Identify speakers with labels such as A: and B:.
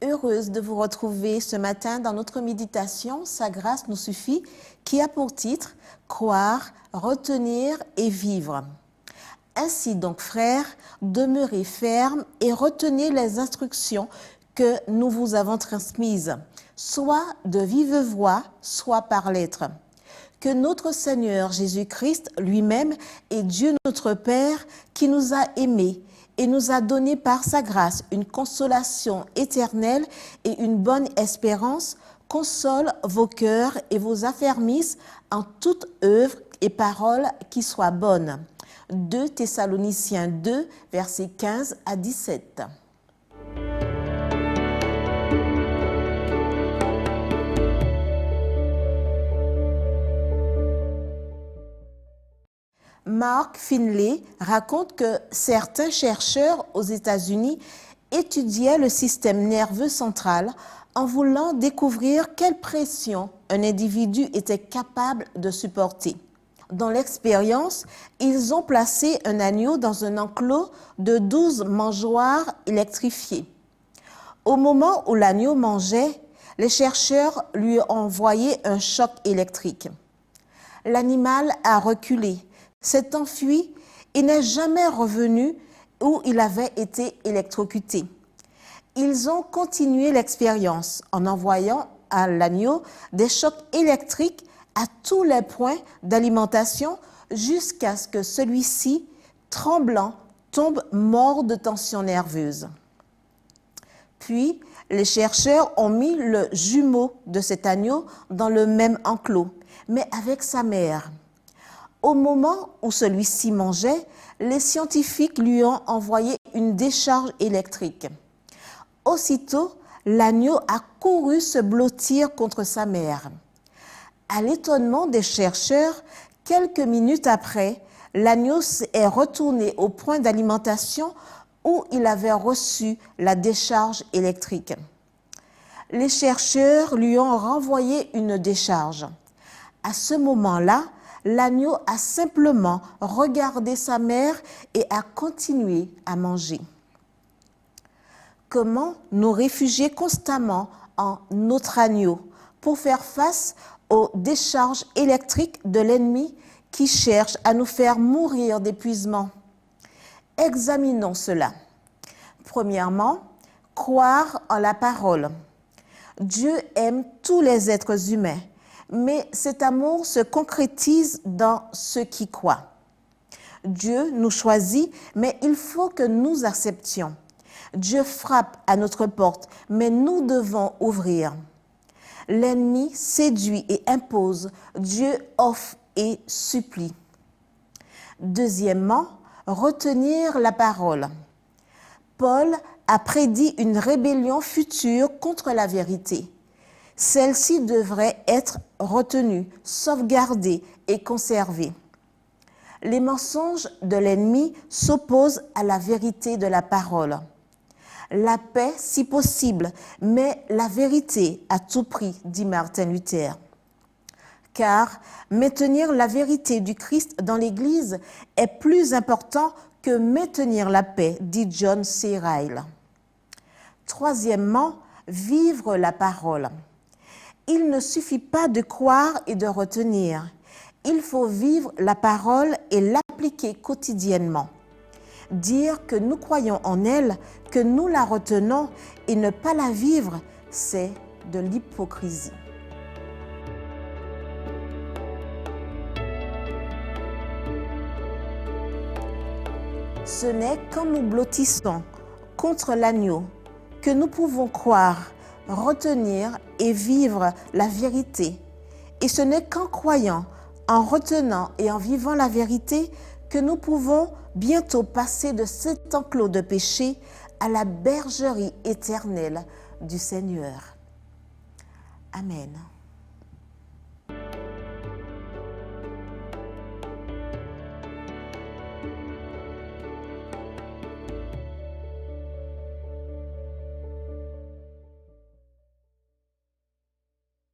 A: heureuse de vous retrouver ce matin dans notre méditation « Sa grâce nous suffit » qui a pour titre « Croire, retenir et vivre ». Ainsi donc, frères, demeurez fermes et retenez les instructions que nous vous avons transmises, soit de vive voix, soit par lettre. Que notre Seigneur Jésus-Christ lui-même et Dieu notre Père, qui nous a aimés et nous a donné par sa grâce une consolation éternelle et une bonne espérance, console vos cœurs et vous affermisse en toute œuvre et parole qui soit bonne. 2 Thessaloniciens 2, versets 15 à 17. Mark Finley raconte que certains chercheurs aux États-Unis étudiaient le système nerveux central en voulant découvrir quelle pression un individu était capable de supporter. Dans l'expérience, ils ont placé un agneau dans un enclos de 12 mangeoires électrifiées. Au moment où l'agneau mangeait, les chercheurs lui ont envoyé un choc électrique. L'animal a reculé, s'est enfui et n'est jamais revenu où il avait été électrocuté. Ils ont continué l'expérience en envoyant à l'agneau des chocs électriques à tous les points d'alimentation jusqu'à ce que celui-ci, tremblant, tombe mort de tension nerveuse. Puis, les chercheurs ont mis le jumeau de cet agneau dans le même enclos, mais avec sa mère. Au moment où celui-ci mangeait, les scientifiques lui ont envoyé une décharge électrique. Aussitôt, l'agneau a couru se blottir contre sa mère. À l'étonnement des chercheurs, quelques minutes après, l'agneau est retourné au point d'alimentation où il avait reçu la décharge électrique. Les chercheurs lui ont renvoyé une décharge. À ce moment-là, l'agneau a simplement regardé sa mère et a continué à manger. Comment nous réfugier constamment en notre agneau pour faire face aux décharges électriques de l'ennemi qui cherche à nous faire mourir d'épuisement? Examinons cela. Premièrement, croire en la parole. Dieu aime tous les êtres humains, mais cet amour se concrétise dans ceux qui croient. Dieu nous choisit, mais il faut que nous acceptions. Dieu frappe à notre porte, mais nous devons ouvrir. L'ennemi séduit et impose, Dieu offre et supplie. Deuxièmement, retenir la parole. Paul a prédit une rébellion future contre la vérité. Celle-ci devrait être retenue, sauvegardée et conservée. Les mensonges de l'ennemi s'opposent à la vérité de la parole. La paix, si possible, mais la vérité à tout prix, dit Martin Luther. Car maintenir la vérité du Christ dans l'Église est plus important que maintenir la paix, dit John C. Ryle. Troisièmement, vivre la parole. Il ne suffit pas de croire et de retenir. Il faut vivre la parole et l'appliquer quotidiennement. Dire que nous croyons en elle, que nous la retenons et ne pas la vivre, c'est de l'hypocrisie. Ce n'est quand nous blottissons contre l'agneau que nous pouvons croire, retenir et vivre la vérité. Et ce n'est qu'en croyant, en retenant et en vivant la vérité que nous pouvons bientôt passer de cet enclos de péché à la bergerie éternelle du Seigneur. Amen.